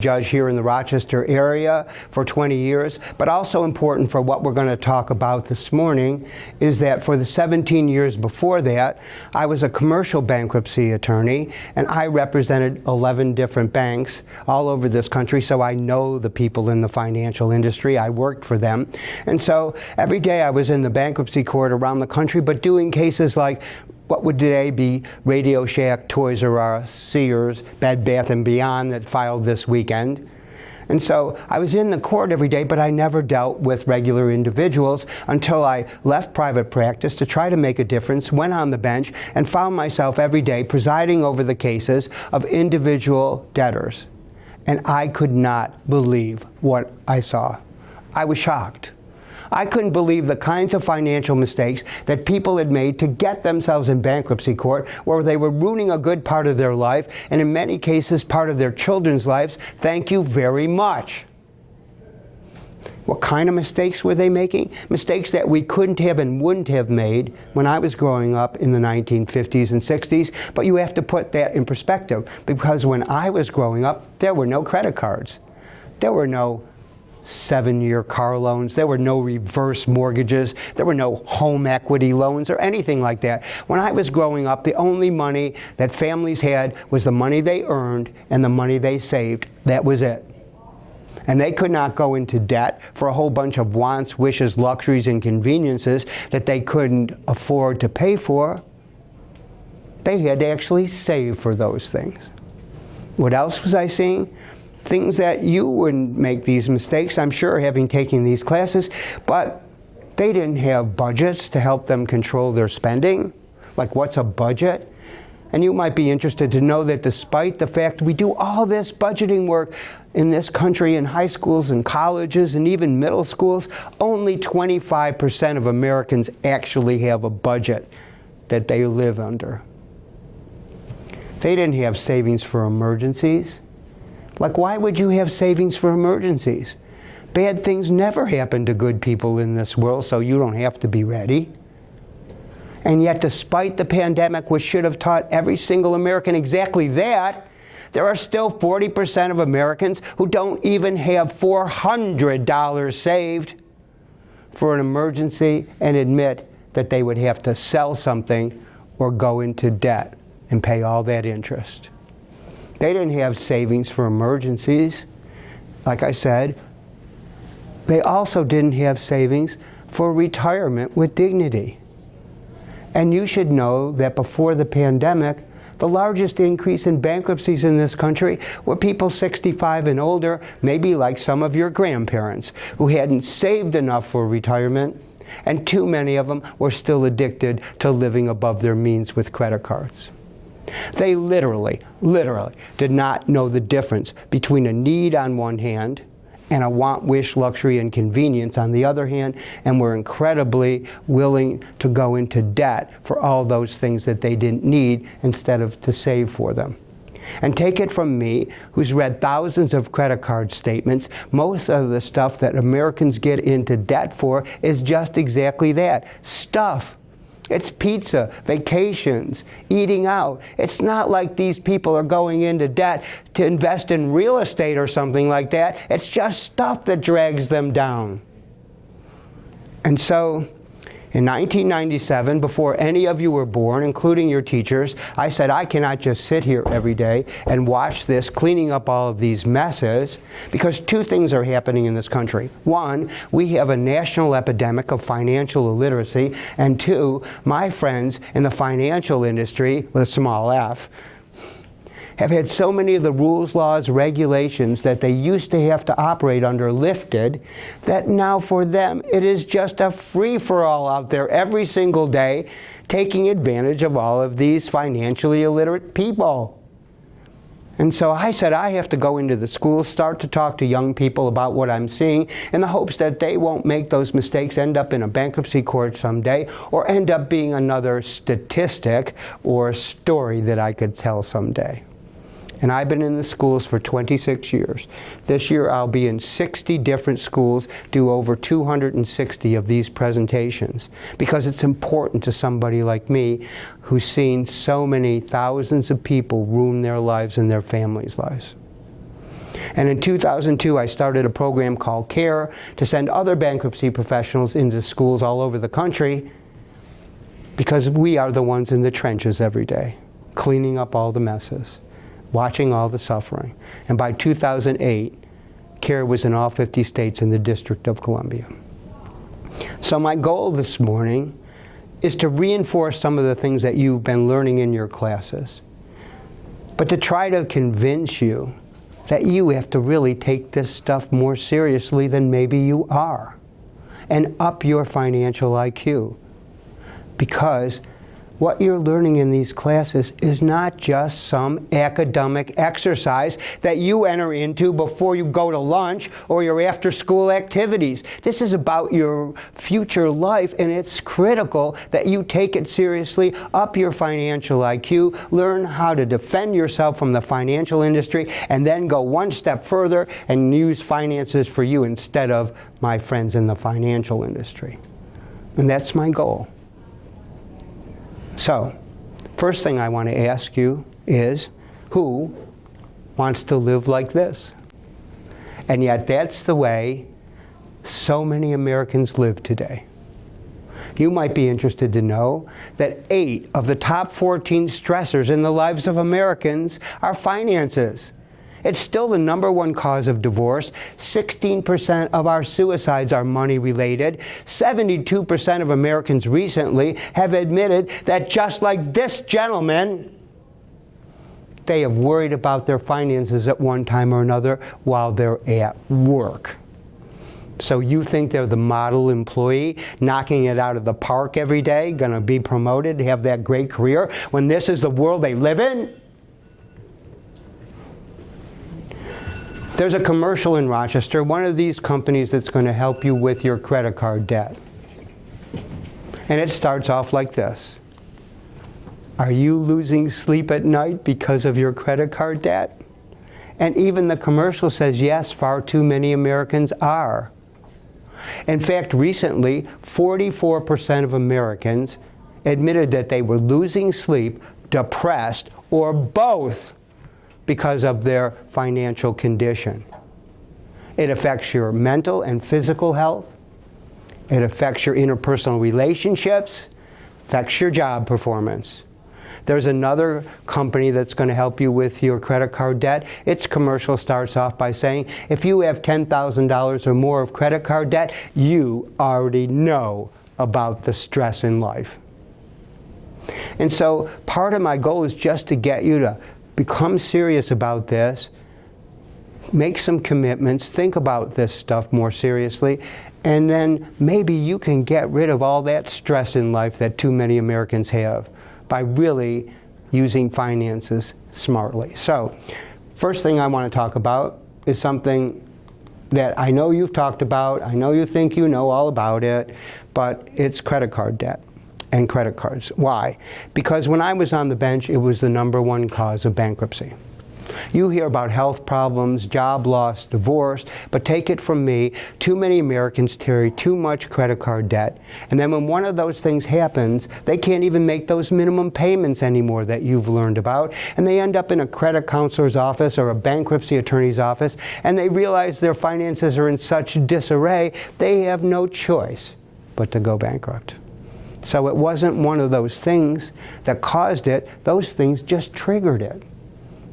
Judge here in the Rochester area for 20 years, but also important for what we're going to talk about this morning is that for the 17 years before that, I was a commercial bankruptcy attorney, and I represented 11 different banks all over this country, so I know the people in the financial industry. I worked for them. And so every day I was in the bankruptcy court around the country, but doing cases like what would today be Radio Shack, Toys R Us, Sears, Bed Bath & Beyond that filed this weekend. And so I was in the court every day, but I never dealt with regular individuals until I left private practice to try to make a difference, went on the bench, and found myself every day presiding over the cases of individual debtors. And I could not believe what I saw. I was shocked. I couldn't believe the kinds of financial mistakes that people had made to get themselves in bankruptcy court, where they were ruining a good part of their life, and in many cases, part of their children's lives. Thank you very much. What kind of mistakes were they making? Mistakes that we couldn't have and wouldn't have made when I was growing up in the 1950s and 60s, but you have to put that in perspective, because when I was growing up, there were no credit cards. There were no 7-year car loans. There were no reverse mortgages. There were no home equity loans or anything like that. When I was growing up, the only money that families had was the money they earned and the money they saved. That was it. And they could not go into debt for a whole bunch of wants, wishes, luxuries, and conveniences that they couldn't afford to pay for. They had to actually save for those things. What else was I seeing? Things that you wouldn't make these mistakes, I'm sure, having taken these classes, but they didn't have budgets to help them control their spending. Like, what's a budget? And you might be interested to know that despite the fact we do all this budgeting work in this country in high schools and colleges and even middle schools, only 25% of Americans actually have a budget that they live under. They didn't have savings for emergencies. Like, why would you have savings for emergencies? Bad things never happen to good people in this world, so you don't have to be ready. And yet, despite the pandemic, which should have taught every single American exactly that, there are still 40% of Americans who don't even have $400 saved for an emergency and admit that they would have to sell something or go into debt and pay all that interest. They didn't have savings for emergencies. Like I said, they also didn't have savings for retirement with dignity. And you should know that before the pandemic, the largest increase in bankruptcies in this country were people 65 and older, maybe like some of your grandparents, who hadn't saved enough for retirement, and too many of them were still addicted to living above their means with credit cards. They literally did not know the difference between a need on one hand and a want, wish, luxury, and convenience on the other hand, and were incredibly willing to go into debt for all those things that they didn't need instead of to save for them. And take it from me, who's read thousands of credit card statements, most of the stuff that Americans get into debt for is just exactly that, stuff. It's pizza, vacations, eating out. It's not like these people are going into debt to invest in real estate or something like that. It's just stuff that drags them down. And so, in 1997, before any of you were born, including your teachers, I said, I cannot just sit here every day and watch this, cleaning up all of these messes, because two things are happening in this country. One, we have a national epidemic of financial illiteracy, and two, my friends in the financial industry, with a small f, have had so many of the rules, laws, regulations that they used to have to operate under lifted, that now for them it is just a free-for-all out there every single day, taking advantage of all of these financially illiterate people. And so I said I have to go into the schools, start to talk to young people about what I'm seeing, in the hopes that they won't make those mistakes, end up in a bankruptcy court someday, or end up being another statistic or story that I could tell someday. And I've been in the schools for 26 years. This year I'll be in 60 different schools, do over 260 of these presentations, because it's important to somebody like me who's seen so many thousands of people ruin their lives and their families' lives. And in 2002, I started a program called CARE to send other bankruptcy professionals into schools all over the country, because we are the ones in the trenches every day, cleaning up all the messes, watching all the suffering. And by 2008, CARE was in all 50 states in the District of Columbia. So my goal this morning is to reinforce some of the things that you've been learning in your classes, but to try to convince you that you have to really take this stuff more seriously than maybe you are, and up your financial IQ. Because what you're learning in these classes is not just some academic exercise that you enter into before you go to lunch or your after-school activities. This is about your future life, and it's critical that you take it seriously, up your financial IQ, learn how to defend yourself from the financial industry, and then go one step further and use finances for you instead of my friends in the financial industry. And that's my goal. So, first thing I want to ask you is, who wants to live like this? And yet that's the way so many Americans live today. You might be interested to know that 8 of the top 14 stressors in the lives of Americans are finances. It's still the #1 cause of divorce. 16% of our suicides are money-related. 72% of Americans recently have admitted that, just like this gentleman, they have worried about their finances at one time or another while they're at work. So you think they're the model employee, knocking it out of the park every day, going to be promoted, have that great career, when this is the world they live in? There's a commercial in Rochester, one of these companies that's going to help you with your credit card debt. And it starts off like this. Are you losing sleep at night because of your credit card debt? And even the commercial says, yes, far too many Americans are. In fact, recently, 44% of Americans admitted that they were losing sleep, depressed, or both because of their financial condition. It affects your mental and physical health. It affects your interpersonal relationships, affects your job performance. There's another company that's going to help you with your credit card debt. Its commercial starts off by saying, if you have $10,000 or more of credit card debt, you already know about the stress in life. And so part of my goal is just to get you to become serious about this, make some commitments, think about this stuff more seriously, and then maybe you can get rid of all that stress in life that too many Americans have by really using finances smartly. So, first thing I want to talk about is something that I know you've talked about, I know you think you know all about it, but it's credit card debt and credit cards. Why? Because when I was on the bench, it was the #1 cause of bankruptcy. You hear about health problems, job loss, divorce, but take it from me, too many Americans carry too much credit card debt. And then when one of those things happens, they can't even make those minimum payments anymore that you've learned about. And they end up in a credit counselor's office or a bankruptcy attorney's office, and they realize their finances are in such disarray, they have no choice but to go bankrupt. So it wasn't one of those things that caused it, those things just triggered it.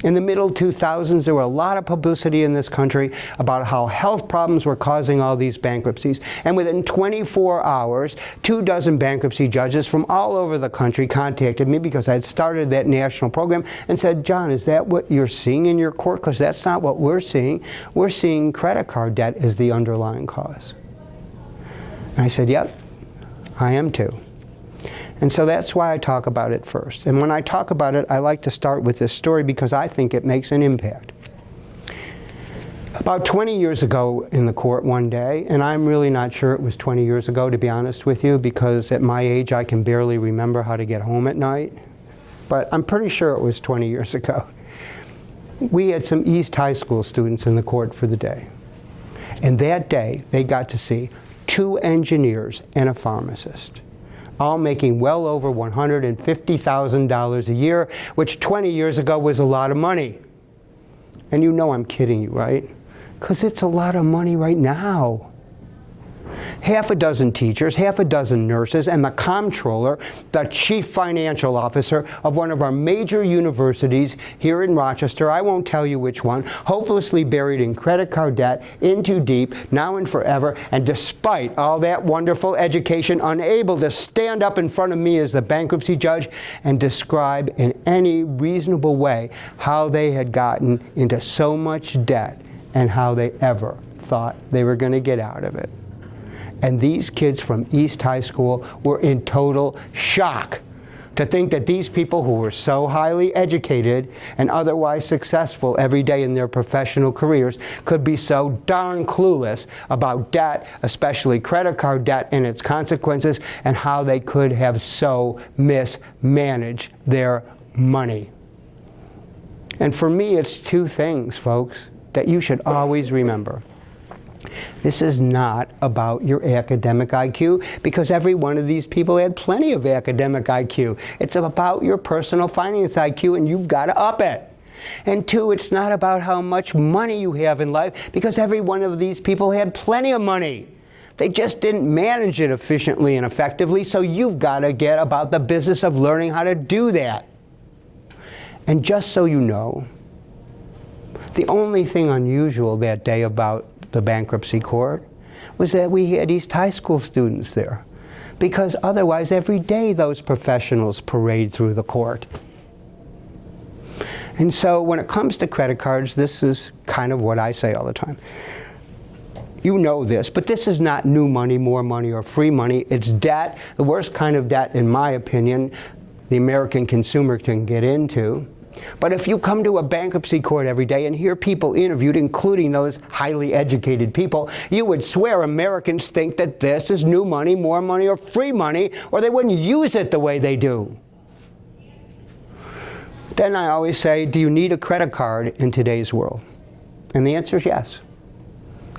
In the middle 2000s, there were a lot of publicity in this country about how health problems were causing all these bankruptcies. And within 24 hours, 24 bankruptcy judges from all over the country contacted me because I had started that national program and said, John, is that what you're seeing in your court? Because that's not what we're seeing. We're seeing credit card debt as the underlying cause. And I said, yep, I am too. And so that's why I talk about it first. And when I talk about it, I like to start with this story because I think it makes an impact. About 20 years ago in the court one day, and I'm really not sure it was 20 years ago, to be honest with you, because at my age I can barely remember how to get home at night. But I'm pretty sure it was 20 years ago. We had some East High School students in the court for the day. And that day, they got to see 2 engineers and a pharmacist, all making well over $150,000 a year, which 20 years ago was a lot of money. And you know I'm kidding you, right? Because it's a lot of money right now. Half a dozen teachers, half a dozen nurses, and the comptroller, the chief financial officer of one of our major universities here in Rochester, I won't tell you which one, hopelessly buried in credit card debt, in too deep, now and forever, and despite all that wonderful education, unable to stand up in front of me as the bankruptcy judge and describe in any reasonable way how they had gotten into so much debt and how they ever thought they were going to get out of it. And these kids from East High School were in total shock to think that these people who were so highly educated and otherwise successful every day in their professional careers could be so darn clueless about debt, especially credit card debt and its consequences, and how they could have so mismanaged their money. And for me, it's two things, folks, that you should always remember. This is not about your academic IQ, because every one of these people had plenty of academic IQ. It's about your personal finance IQ, and you've got to up it. And two, it's not about how much money you have in life, because every one of these people had plenty of money. They just didn't manage it efficiently and effectively, so you've got to get about the business of learning how to do that. And just so you know, the only thing unusual that day about the bankruptcy court was that we had East High School students there, because otherwise every day those professionals parade through the court. And so when it comes to credit cards, this is kind of what I say all the time. You know this, but this is not new money, more money, or free money. It's debt, the worst kind of debt, in my opinion, the American consumer can get into. But if you come to a bankruptcy court every day and hear people interviewed, including those highly educated people, you would swear Americans think that this is new money, more money, or free money, or they wouldn't use it the way they do. Then I always say, do you need a credit card in today's world? And the answer is yes.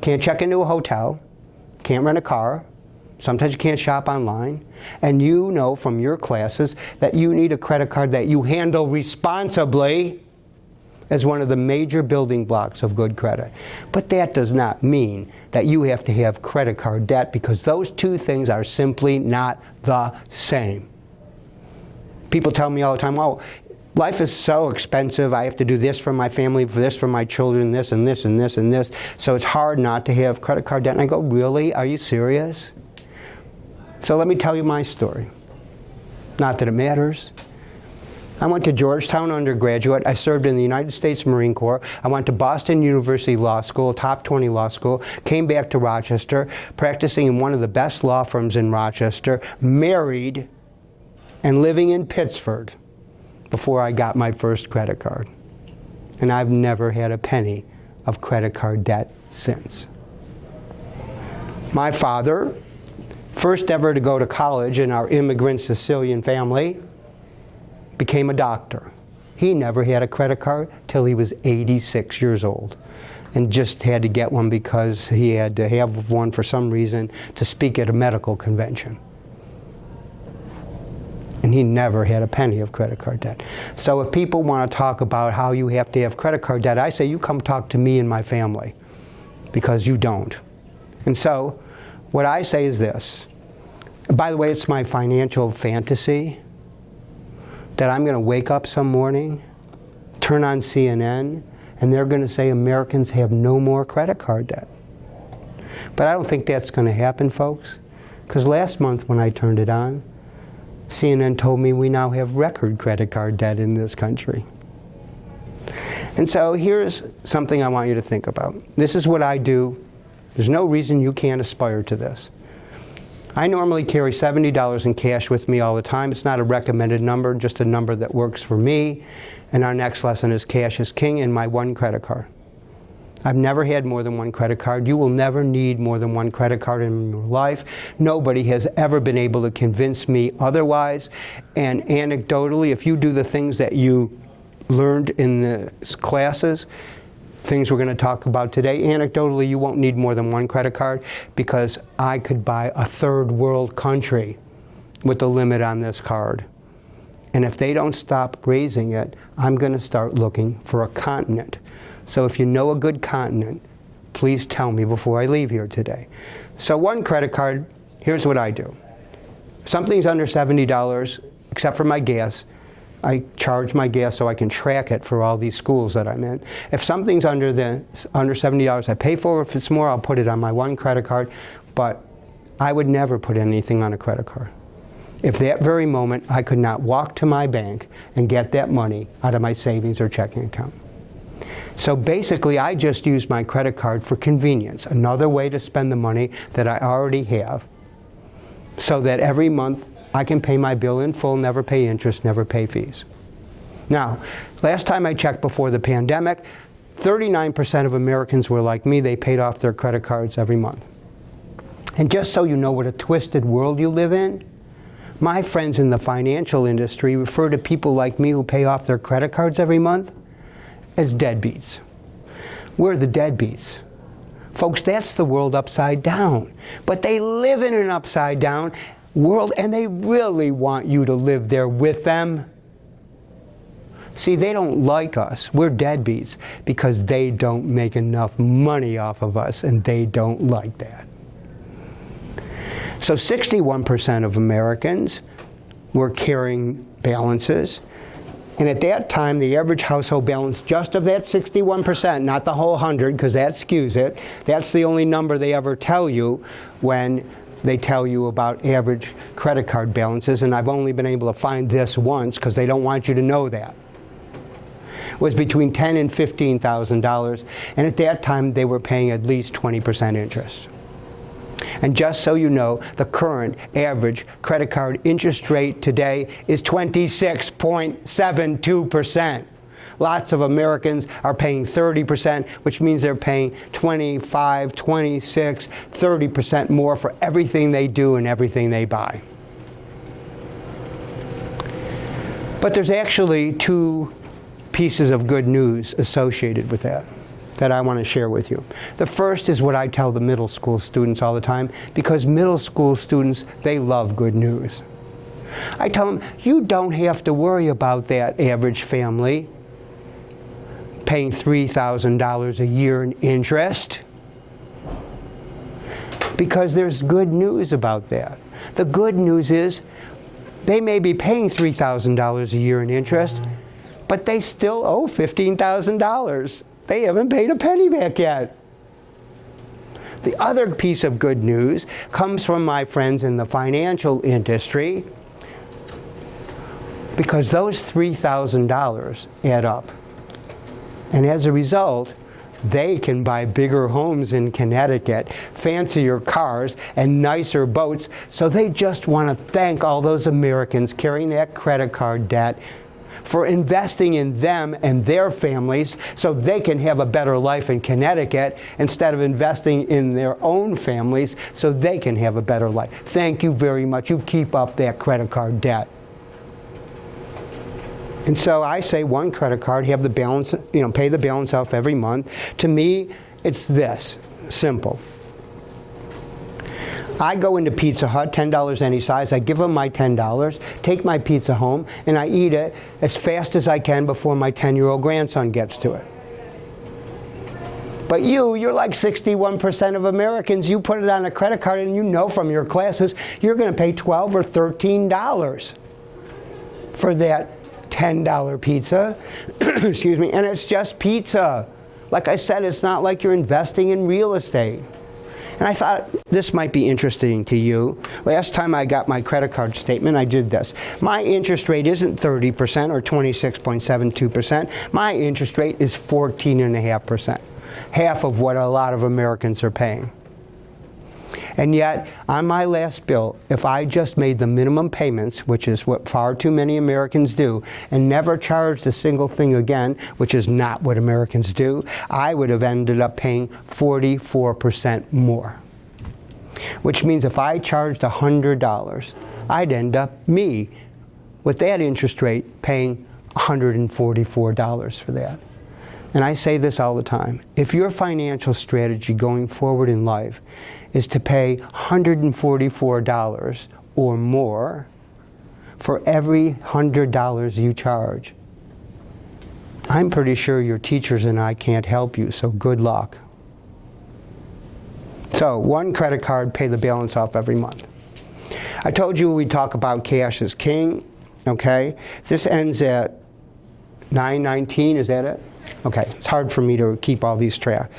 Can't check into a hotel, can't rent a car, sometimes you can't shop online, and you know from your classes that you need a credit card that you handle responsibly as one of the major building blocks of good credit. But that does not mean that you have to have credit card debt, because those two things are simply not the same. People tell me all the time, oh, life is so expensive, I have to do this for my family, for this for my children, this and this and this and this, so it's hard not to have credit card debt. And I go, really? Are you serious? So let me tell you my story. Not that it matters. I went to Georgetown undergraduate. I served in the United States Marine Corps. I went to Boston University Law School, top 20 law school, came back to Rochester, practicing in one of the best law firms in Rochester, married, and living in Pittsford before I got my first credit card. And I've never had a penny of credit card debt since. My father, first ever to go to college in our immigrant Sicilian family, became a doctor. He never had a credit card till he was 86 years old, and just had to get one because he had to have one for some reason to speak at a medical convention. And he never had a penny of credit card debt. So if people want to talk about how you have to have credit card debt, I say you come talk to me and my family, because you don't. And so what I say is this. By the way, it's my financial fantasy that I'm going to wake up some morning, turn on CNN, and they're going to say Americans have no more credit card debt. But I don't think that's going to happen, folks, because last month when I turned it on, CNN told me we now have record credit card debt in this country. And so here's something I want you to think about. This is what I do. There's no reason you can't aspire to this. I normally carry $70 in cash with me all the time. It's not a recommended number, just a number that works for me. And our next lesson is cash is king, and my one credit card. I've never had more than one credit card. You will never need more than one credit card in your life. Nobody has ever been able to convince me otherwise. And anecdotally, if you do the things that you learned in the classes, things we're going to talk about today, anecdotally, you won't need more than one credit card, because I could buy a third world country with the limit on this card. And if they don't stop raising it, I'm going to start looking for a continent So if you know a good continent, please tell me before I leave here today. So one credit card, here's what I do. If something's under $70, except for my gas, I charge my gas so I can track it for all these schools that I'm in. If something's under $70, I pay for it. If it's more, I'll put it on my one credit card. But I would never put anything on a credit card. If that very moment I could not walk to my bank and get that money out of my savings or checking account. So basically, I just use my credit card for convenience, another way to spend the money that I already have, so that every month I can pay my bill in full, never pay interest, never pay fees. Now, last time I checked before the pandemic, 39% of Americans were like me. They paid off their credit cards every month. And just so you know what a twisted world you live in, my friends in the financial industry refer to people like me who pay off their credit cards every month as deadbeats. We're the deadbeats. Folks, that's the world upside down. But they live in an upside down world, and they really want you to live there with them. See, they don't like us. We're deadbeats because they don't make enough money off of us, and they don't like that. So 61% of Americans were carrying balances. And at that time, the average household balance just of that 61%, not the whole 100, because that skews it. That's the only number they ever tell you when they tell you about average credit card balances, and I've only been able to find this once because they don't want you to know that. Was between $10,000 and $15,000, and at that time they were paying at least 20% interest. And just so you know, the current average credit card interest rate today is 26.72%. Lots of Americans are paying 30%, which means they're paying 25, 26, 30% more for everything they do and everything they buy. But there's actually two pieces of good news associated with that I want to share with you. The first is what I tell the middle school students all the time, because middle school students, they love good news. I tell them, you don't have to worry about that average family paying $3,000 a year in interest, because there's good news about that. The good news is they may be paying $3,000 a year in interest, but they still owe $15,000. They haven't paid a penny back yet. The other piece of good news comes from my friends in the financial industry, because those $3,000 add up. And as a result, they can buy bigger homes in Connecticut, fancier cars, and nicer boats. So they just want to thank all those Americans carrying that credit card debt for investing in them and their families so they can have a better life in Connecticut, instead of investing in their own families so they can have a better life. Thank you very much. You keep up that credit card debt. And so I say one credit card, have the balance, pay the balance off every month. To me, it's this, simple. I go into Pizza Hut, $10 any size. I give them my $10, take my pizza home, and I eat it as fast as I can before my 10-year-old grandson gets to it. But you're like 61% of Americans. You put it on a credit card, and you know from your classes you're going to pay $12 or $13 for that $10 pizza. Excuse me, and it's just pizza. Like I said, it's not like you're investing in real estate. And I thought this might be interesting to you. Last time I got my credit card statement, I did this. My interest rate isn't 30% or 26.72%. My interest rate is 14.5%, half of what a lot of Americans are paying. And yet, on my last bill, if I just made the minimum payments, which is what far too many Americans do, and never charged a single thing again, which is not what Americans do, I would have ended up paying 44% more. Which means if I charged $100, I'd end up, with that interest rate, paying $144 for that. And I say this all the time. If your financial strategy going forward in life is to pay $144 or more for every $100 you charge, I'm pretty sure your teachers and I can't help you, so good luck. So, one credit card, pay the balance off every month. I told you we talk about cash is king, okay? This ends at 9:19, is that it? Okay, it's hard for me to keep all these track.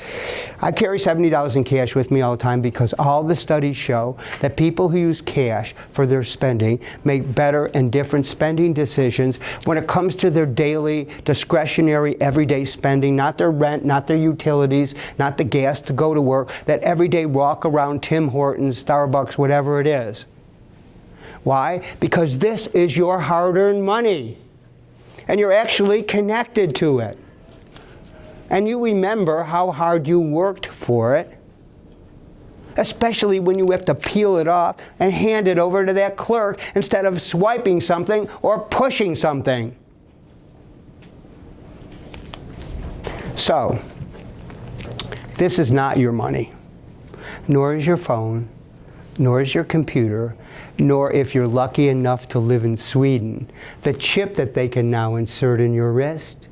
I carry $70 in cash with me all the time because all the studies show that people who use cash for their spending make better and different spending decisions when it comes to their daily, discretionary, everyday spending, not their rent, not their utilities, not the gas to go to work, that everyday walk around Tim Hortons, Starbucks, whatever it is. Why? Because this is your hard-earned money, and you're actually connected to it. And you remember how hard you worked for it, especially when you have to peel it off and hand it over to that clerk instead of swiping something or pushing something. So, this is not your money, nor is your phone, nor is your computer, nor, if you're lucky enough to live in Sweden, the chip that they can now insert in your wrist,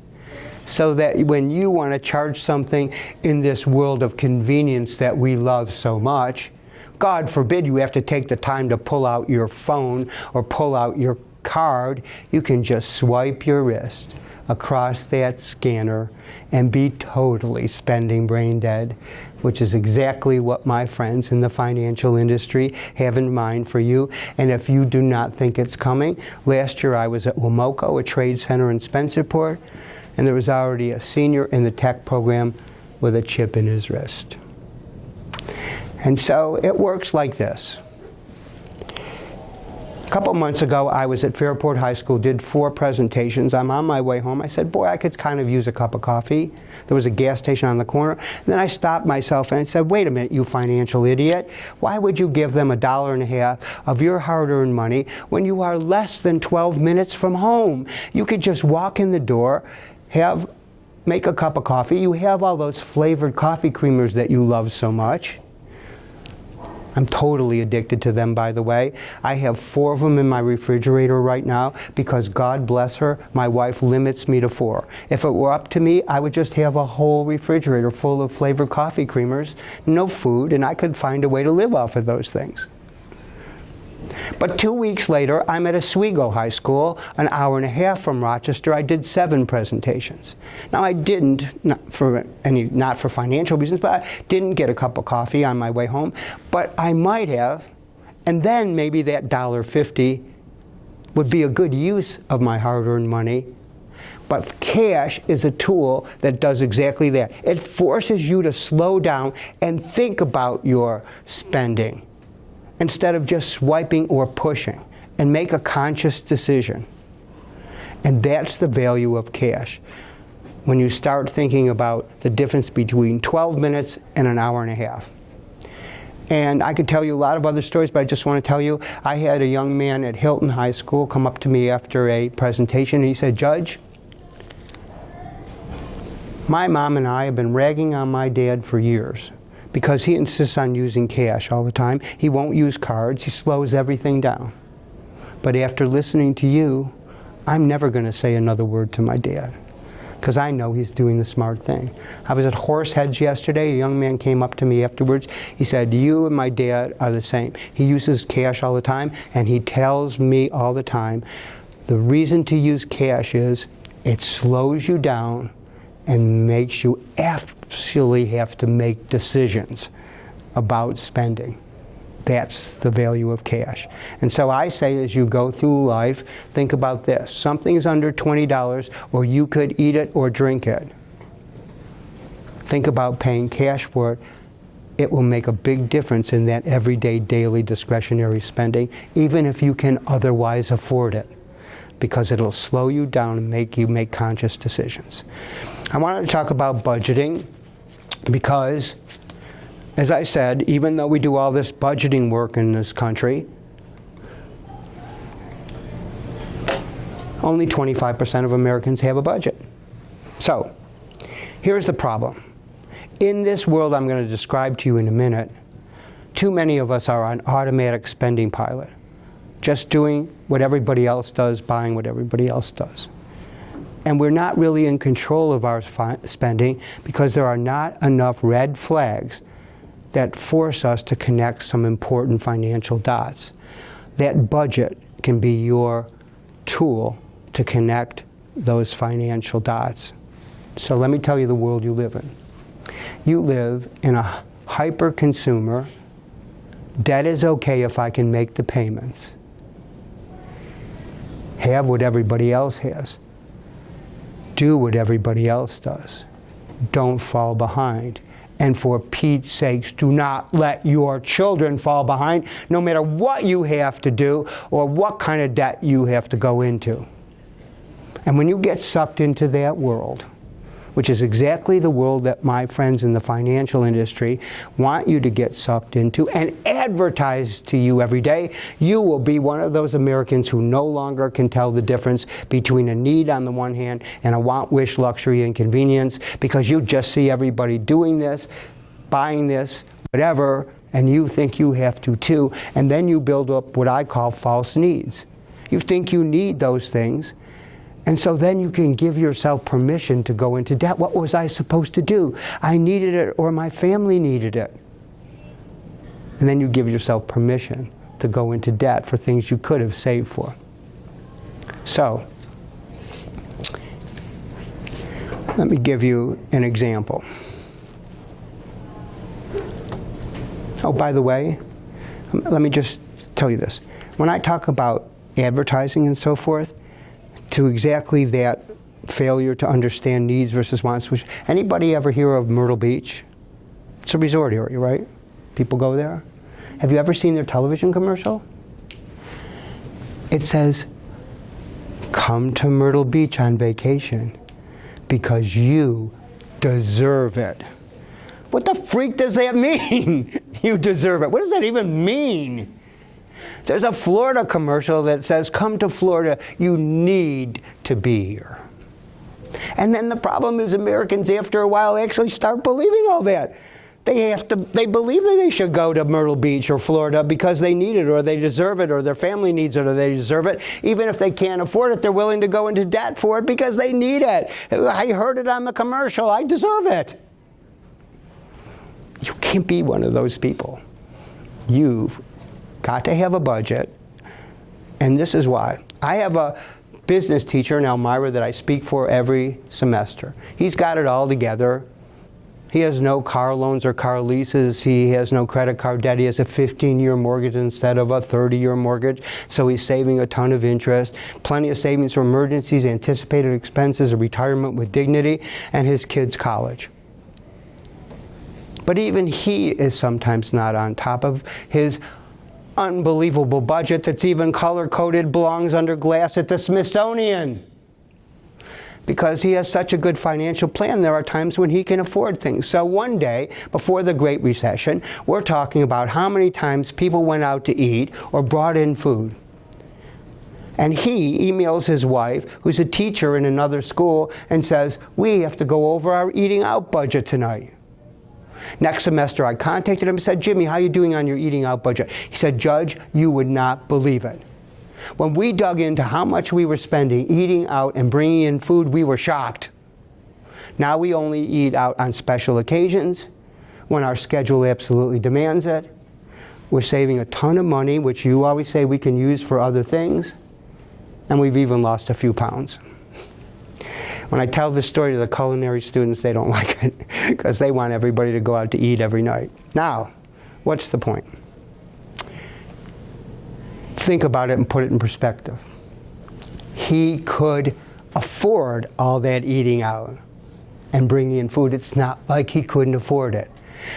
so that when you want to charge something in this world of convenience that we love so much, God forbid you have to take the time to pull out your phone or pull out your card, you can just swipe your wrist across that scanner and be totally spending brain dead, which is exactly what my friends in the financial industry have in mind for you. And if you do not think it's coming, last year I was at Wamoco, a trade center in Spencerport, and there was already a senior in the tech program with a chip in his wrist. And so it works like this. A couple months ago, I was at Fairport High School, did 4 presentations. I'm on my way home. I said, boy, I could kind of use a cup of coffee. There was a gas station on the corner. And then I stopped myself and I said, wait a minute, you financial idiot. Why would you give them $1.50 of your hard-earned money when you are less than 12 minutes from home? You could just walk in the door, make a cup of coffee. You have all those flavored coffee creamers that you love so much. I'm totally addicted to them, by the way. I have 4 of them in my refrigerator right now because, God bless her, my wife limits me to 4. If it were up to me, I would just have a whole refrigerator full of flavored coffee creamers, no food, and I could find a way to live off of those things. But 2 weeks later, I'm at Oswego High School, an hour and a half from Rochester. I did 7 presentations. Now, I didn't, not for financial reasons, but I didn't get a cup of coffee on my way home. But I might have, and then maybe that $1.50 would be a good use of my hard-earned money. But cash is a tool that does exactly that. It forces you to slow down and think about your spending, instead of just swiping or pushing, and make a conscious decision. And that's the value of cash. When you start thinking about the difference between 12 minutes and an hour and a half. And I could tell you a lot of other stories, but I just want to tell you, I had a young man at Hilton High School come up to me after a presentation, and he said, Judge, my mom and I have been ragging on my dad for years, because he insists on using cash all the time. He won't use cards. He slows everything down. But after listening to you, I'm never going to say another word to my dad, because I know he's doing the smart thing. I was at Horseheads yesterday. A young man came up to me afterwards. He said, you and my dad are the same. He uses cash all the time, and he tells me all the time, the reason to use cash is it slows you down and makes you actually have to make decisions about spending. That's the value of cash. And so I say, as you go through life, think about this. Something's under $20, or you could eat it or drink it. Think about paying cash for it. It will make a big difference in that everyday, daily discretionary spending, even if you can otherwise afford it, because it'll slow you down and make you make conscious decisions. I wanted to talk about budgeting because, as I said, even though we do all this budgeting work in this country, only 25% of Americans have a budget. So, here's the problem. In this world I'm going to describe to you in a minute, too many of us are on automatic spending pilot, just doing what everybody else does, buying what everybody else does. And we're not really in control of our spending because there are not enough red flags that force us to connect some important financial dots. That budget can be your tool to connect those financial dots. So let me tell you the world you live in. You live in a hyper-consumer, debt is okay if I can make the payments. Have what everybody else has. Do what everybody else does. Don't fall behind. And for Pete's sakes, do not let your children fall behind, no matter what you have to do or what kind of debt you have to go into. And when you get sucked into that world, which is exactly the world that my friends in the financial industry want you to get sucked into and advertise to you every day, you will be one of those Americans who no longer can tell the difference between a need on the one hand and a want, wish, luxury, and convenience, because you just see everybody doing this, buying this, whatever, and you think you have to too, and then you build up what I call false needs. You think you need those things, and so then you can give yourself permission to go into debt. What was I supposed to do? I needed it, or my family needed it. And then you give yourself permission to go into debt for things you could have saved for. So, let me give you an example. Oh, by the way, let me just tell you this. When I talk about advertising and so forth, to exactly that failure to understand needs versus wants. Anybody ever hear of Myrtle Beach? It's a resort area, right? People go there. Have you ever seen their television commercial? It says, come to Myrtle Beach on vacation because you deserve it. What the freak does that mean? You deserve it. What does that even mean? There's a Florida commercial that says, come to Florida, you need to be here. And then the problem is Americans, after a while, actually start believing all that. They believe that they should go to Myrtle Beach or Florida because they need it, or they deserve it, or their family needs it, or they deserve it. Even if they can't afford it, they're willing to go into debt for it because they need it. I heard it on the commercial, I deserve it. You can't be one of those people. You've got to have a budget, and this is why. I have a business teacher in Elmira that I speak for every semester. He's got it all together. He has no car loans or car leases. He has no credit card debt. He has a 15-year mortgage instead of a 30-year mortgage, so he's saving a ton of interest. Plenty of savings for emergencies, anticipated expenses, a retirement with dignity, and his kids' college. But even he is sometimes not on top of his unbelievable budget that's even color-coded, belongs under glass at the Smithsonian. Because he has such a good financial plan, there are times when he can afford things. So one day, before the Great Recession, we're talking about how many times people went out to eat or brought in food. And he emails his wife, who's a teacher in another school, and says, we have to go over our eating out budget tonight. Next semester, I contacted him and said, Jimmy, how are you doing on your eating out budget? He said, Judge, you would not believe it. When we dug into how much we were spending eating out and bringing in food, we were shocked. Now we only eat out on special occasions, when our schedule absolutely demands it. We're saving a ton of money, which you always say we can use for other things, and we've even lost a few pounds. When I tell this story to the culinary students, they don't like it because they want everybody to go out to eat every night. Now, what's the point? Think about it and put it in perspective. He could afford all that eating out and bringing in food. It's not like he couldn't afford it.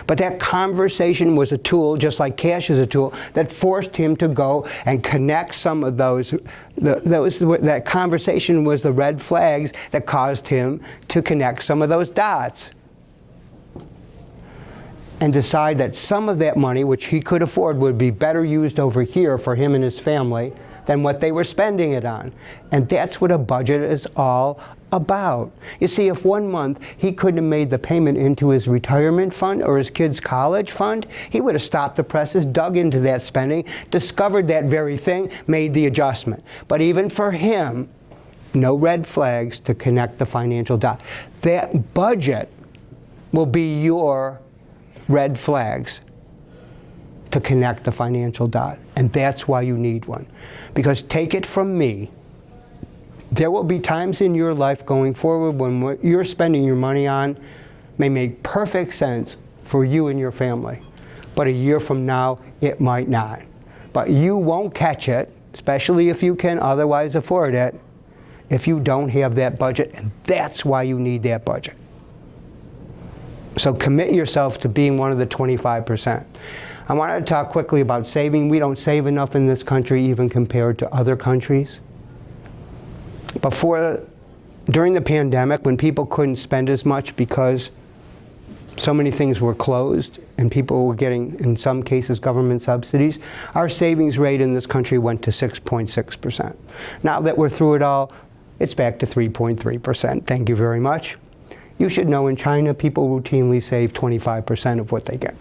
But that conversation was a tool, just like cash is a tool, that forced him to go and connect some of those. That conversation was the red flags that caused him to connect some of those dots. And decide that some of that money, which he could afford, would be better used over here for him and his family than what they were spending it on. And that's what a budget is all about. You see, if one month he couldn't have made the payment into his retirement fund or his kids' college fund, he would have stopped the presses, dug into that spending, discovered that very thing, made the adjustment. But even for him, no red flags to connect the financial dot. That budget will be your red flags to connect the financial dot. And that's why you need one. Because take it from me, there will be times in your life going forward when what you're spending your money on may make perfect sense for you and your family. But a year from now, it might not. But you won't catch it, especially if you can otherwise afford it, if you don't have that budget. And that's why you need that budget. So commit yourself to being one of the 25%. I want to talk quickly about saving. We don't save enough in this country, even compared to other countries. During the pandemic, when people couldn't spend as much because so many things were closed and people were getting, in some cases, government subsidies, our savings rate in this country went to 6.6%. Now that we're through it all, it's back to 3.3%. Thank you very much. You should know in China, people routinely save 25% of what they get.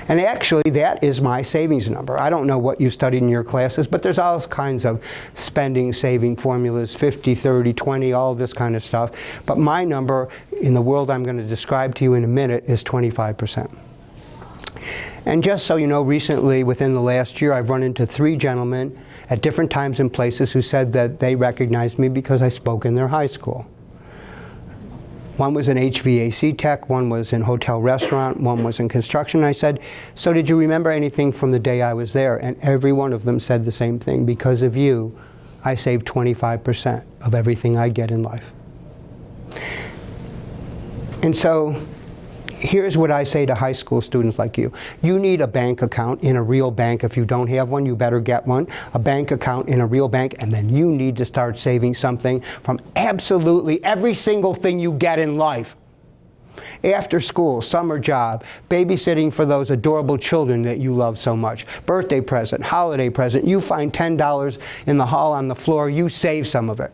And actually, that is my savings number. I don't know what you studied in your classes, but there's all kinds of spending, saving formulas, 50, 30, 20, all this kind of stuff. But my number in the world I'm going to describe to you in a minute is 25%. And just so you know, recently, within the last year, I've run into 3 gentlemen at different times and places who said that they recognized me because I spoke in their high school. One was an HVAC tech, one was in hotel restaurant, one was in construction. I said, so did you remember anything from the day I was there? And every one of them said the same thing. Because of you, I saved 25% of everything I get in life. And so here's what I say to high school students like you. You need a bank account in a real bank. If you don't have one, you better get one. A bank account in a real bank, and then you need to start saving something from absolutely every single thing you get in life. After school, summer job, babysitting for those adorable children that you love so much, birthday present, holiday present, you find $10 in the hall on the floor, you save some of it.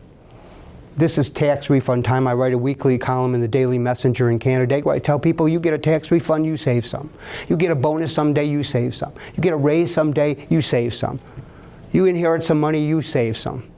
This is tax refund time. I write a weekly column in the Daily Messenger in Canada where I tell people, you get a tax refund, you save some. You get a bonus someday, you save some. You get a raise someday, you save some. You inherit some money, you save some.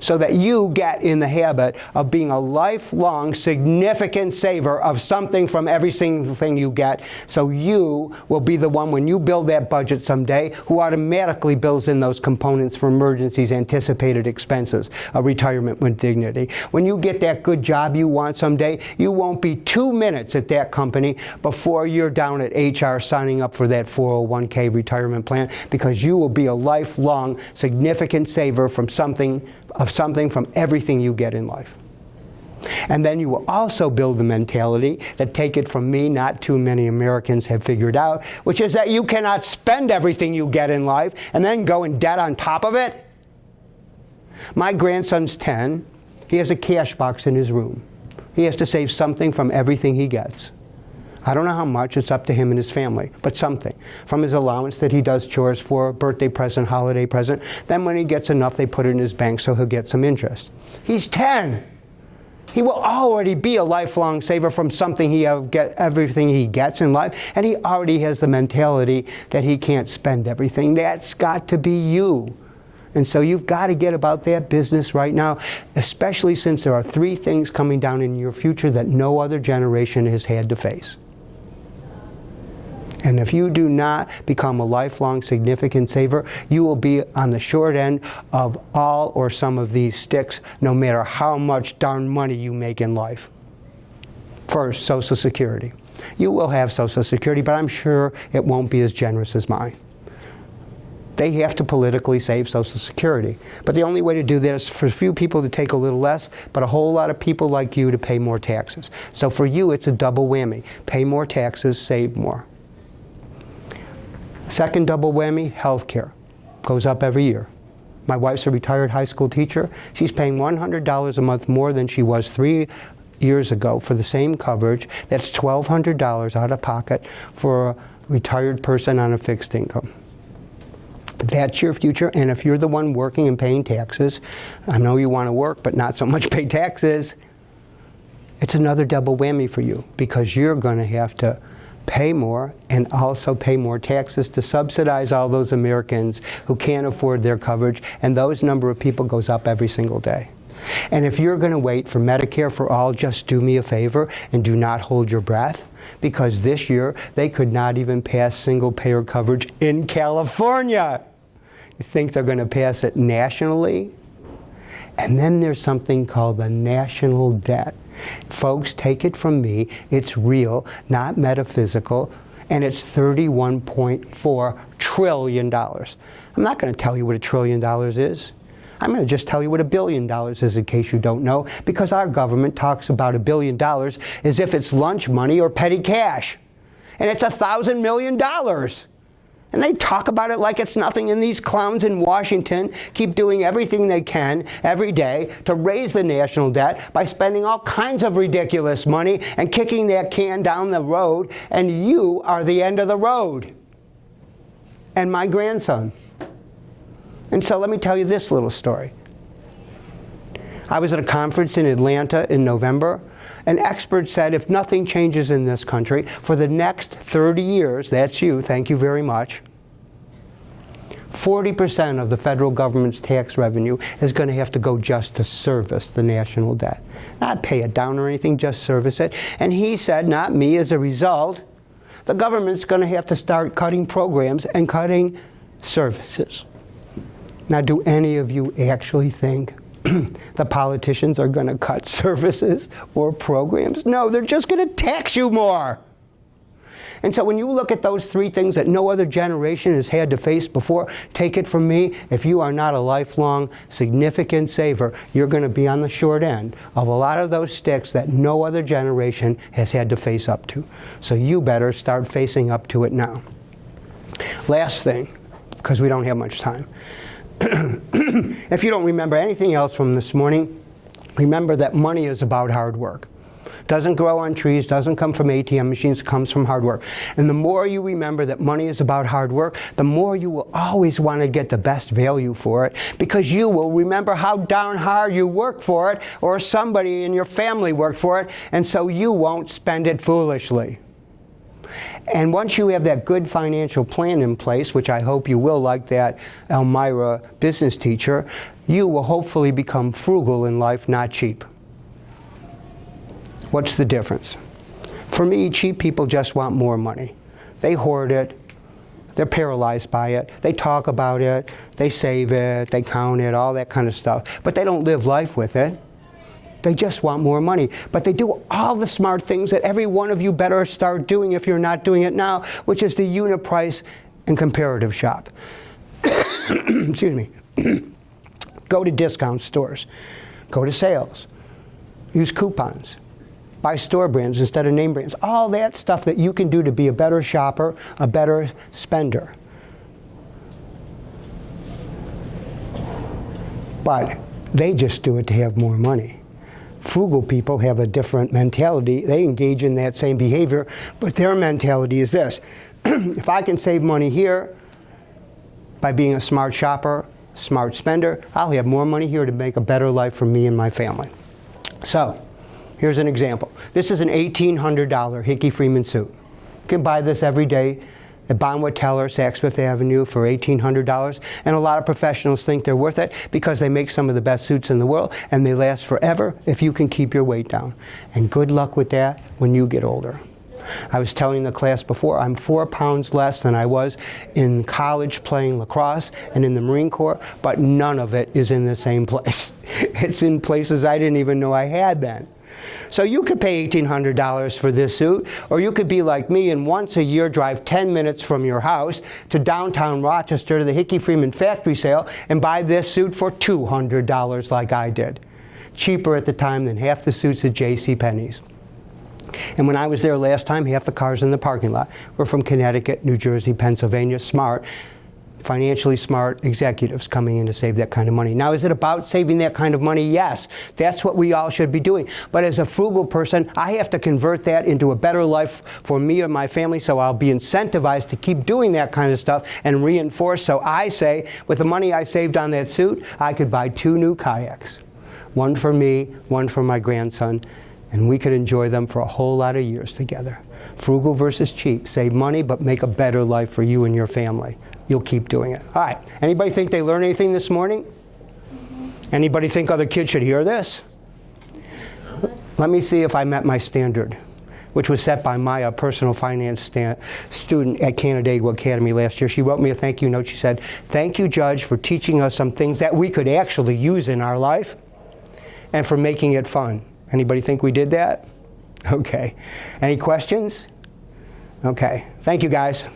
So that you get in the habit of being a lifelong significant saver of something from every single thing you get. So you will be the one, when you build that budget someday, who automatically builds in those components for emergencies, anticipated expenses, a retirement with dignity. When you get that good job you want someday, you won't be 2 minutes at that company before you're down at HR signing up for that 401k retirement plan, because you will be a lifelong significant saver from something from everything you get in life. And then you will also build the mentality that, take it from me, not too many Americans have figured out, which is that you cannot spend everything you get in life and then go in debt on top of it. My grandson's 10. He has a cash box in his room. He has to save something from everything he gets. I don't know how much, it's up to him and his family, but something. From his allowance that he does chores for, birthday present, holiday present. Then when he gets enough, they put it in his bank so he'll get some interest. He's 10. He will already be a lifelong saver from something everything he gets in life, and he already has the mentality that he can't spend everything. That's got to be you. And so you've got to get about that business right now, especially since there are 3 things coming down in your future that no other generation has had to face. And if you do not become a lifelong significant saver, you will be on the short end of all or some of these sticks, no matter how much darn money you make in life. First, Social Security. You will have Social Security, but I'm sure it won't be as generous as mine. They have to politically save Social Security. But the only way to do that is for a few people to take a little less, but a whole lot of people like you to pay more taxes. So for you, it's a double whammy. Pay more taxes, save more. Second double whammy, healthcare. Goes up every year. My wife's a retired high school teacher. She's paying $100 a month more than she was 3 years ago for the same coverage. That's $1,200 out of pocket for a retired person on a fixed income. That's your future, and if you're the one working and paying taxes, I know you want to work but not so much pay taxes, it's another double whammy for you, because you're going to have to pay more and also pay more taxes to subsidize all those Americans who can't afford their coverage, and those number of people goes up every single day. And if you're going to wait for Medicare for all, just do me a favor and do not hold your breath, because this year they could not even pass single-payer coverage in California. You think they're going to pass it nationally? And then there's something called the national debt. Folks, take it from me, it's real, not metaphysical, and it's $31.4 trillion. I'm not going to tell you what $1 trillion is. I'm going to just tell you what $1 billion is, in case you don't know, because our government talks about $1 billion as if it's lunch money or petty cash. And it's $1,000 million. And they talk about it like it's nothing, and these clowns in Washington keep doing everything they can every day to raise the national debt by spending all kinds of ridiculous money and kicking that can down the road, and you are the end of the road. And my grandson. And so let me tell you this little story. I was at a conference in Atlanta in November. An expert said if nothing changes in this country for the next 30 years, that's you, thank you very much, 40% of the federal government's tax revenue is going to have to go just to service the national debt. Not pay it down or anything, just service it. And he said, not me, as a result, the government's going to have to start cutting programs and cutting services. Now, do any of you actually think the politicians are going to cut services or programs? No, they're just going to tax you more. And so when you look at those three things that no other generation has had to face before, take it from me, if you are not a lifelong, significant saver, you're going to be on the short end of a lot of those sticks that no other generation has had to face up to. So you better start facing up to it now. Last thing, because we don't have much time. If you don't remember anything else from this morning, remember that money is about hard work. Doesn't grow on trees, doesn't come from ATM machines, comes from hard work. And the more you remember that money is about hard work, the more you will always want to get the best value for it, because you will remember how darn hard you worked for it, or somebody in your family worked for it, and so you won't spend it foolishly. And once you have that good financial plan in place, which I hope you will, like that Elmira business teacher, you will hopefully become frugal in life, not cheap. What's the difference? For me, cheap people just want more money. They hoard it. They're paralyzed by it. They talk about it. They save it. They count it, all that kind of stuff. But they don't live life with it. They just want more money. But they do all the smart things that every one of you better start doing if you're not doing it now, which is the Uniprice and comparative shop. Excuse me. Go to discount stores. Go to sales. Use coupons. Buy store brands instead of name brands. All that stuff that you can do to be a better shopper, a better spender. But they just do it to have more money. Frugal people have a different mentality. They engage in that same behavior, but their mentality is this. If I can save money here by being a smart shopper, smart spender, I'll have more money here to make a better life for me and my family. So, here's an example. This is an $1,800 Hickey Freeman suit. You can buy this every day at Bonwit Teller, Saks Fifth Avenue for $1,800. And a lot of professionals think they're worth it because they make some of the best suits in the world, and they last forever if you can keep your weight down. And good luck with that when you get older. I was telling the class before, I'm 4 pounds less than I was in college playing lacrosse and in the Marine Corps, but none of it is in the same place. It's in places I didn't even know I had then. So you could pay $1,800 for this suit, or you could be like me and once a year drive 10 minutes from your house to downtown Rochester to the Hickey Freeman factory sale and buy this suit for $200 like I did. Cheaper at the time than half the suits at JCPenney's. And when I was there last time, half the cars in the parking lot were from Connecticut, New Jersey, Pennsylvania, smart, financially smart executives coming in to save that kind of money. Now, is it about saving that kind of money? Yes. That's what we all should be doing. But as a frugal person, I have to convert that into a better life for me and my family, so I'll be incentivized to keep doing that kind of stuff and reinforce. So I say, with the money I saved on that suit, I could buy 2 new kayaks. One for me, one for my grandson, and we could enjoy them for a whole lot of years together. Frugal versus cheap. Save money, but make a better life for you and your family. You'll keep doing it. All right. Anybody think they learned anything this morning? Anybody think other kids should hear this? Let me see if I met my standard, which was set by my personal finance student at Canandaigua Academy last year. She wrote me a thank you note. She said, "Thank you, Judge, for teaching us some things that we could actually use in our life and for making it fun." Anybody think we did that? Okay. Any questions? Okay. Thank you, guys.